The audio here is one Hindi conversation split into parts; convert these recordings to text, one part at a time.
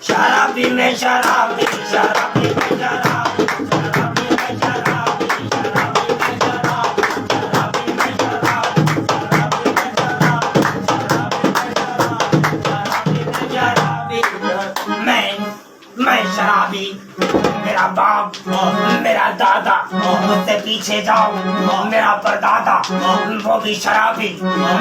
शराबी में शराबी, शराबी में शराबी, शराबी में शराबी, शराबी में शराबी, शराबी में शराबी, शराबी में शराबी, शराबी में शराबी, शराबी में शराबी। मैं शराबी, मेरा बाप, मेरा दादा, मुझसे पीछे जाओ, मेरा परदादा, वो भी शराबी,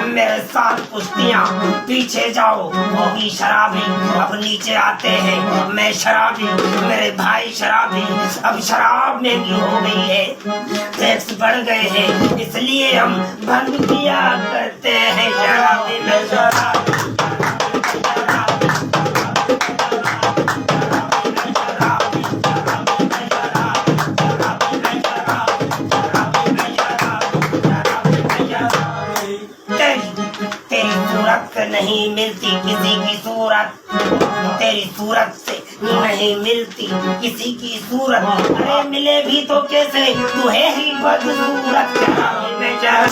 मेरे साथ कुश्तियाँ, पीछे जाओ, वो भी शराबी, अब नीचे आते हैं, मैं शराबी, मेरे भाई शराबी, अब शराब में भी हो गई है, सेक्स बढ़ गए हैं, इसलिए हम बंद किया करते हैं, शराबी में शराबी। नहीं मिलती किसी की सूरत, तेरी सूरत से नहीं मिलती किसी की सूरत, अरे मिले भी तो कैसे, तू है ही बदसूरत। शराबी में शराबी,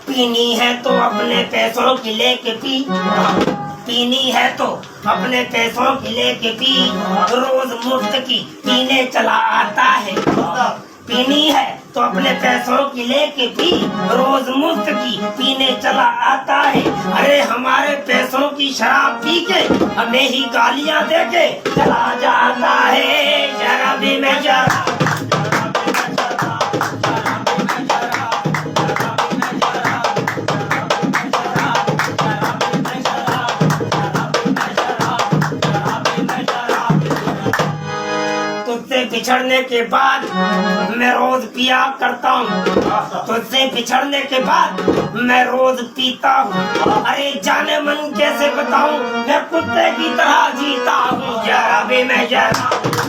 पीनी है तो अपने पैसों की लेके पी, पीनी है तो अपने पैसों की लेके पी, रोज मुफ्त की पीने चला आता है। पीनी है तो अपने पैसों की लेके पी, रोज मुफ्त की पीने चला आता है, अरे हमारे पैसों की शराब पी के हमें ही गालियां दे के चला जाता है। शराबी में शराब, बिछड़ने के बाद मैं रोज पिया करता हूँ, तुझसे बिछड़ने के बाद मैं रोज पीता हूँ, अरे जाने मन कैसे बताऊँ, मैं कुत्ते की तरह जीता हूँ। शराबी में शराबी।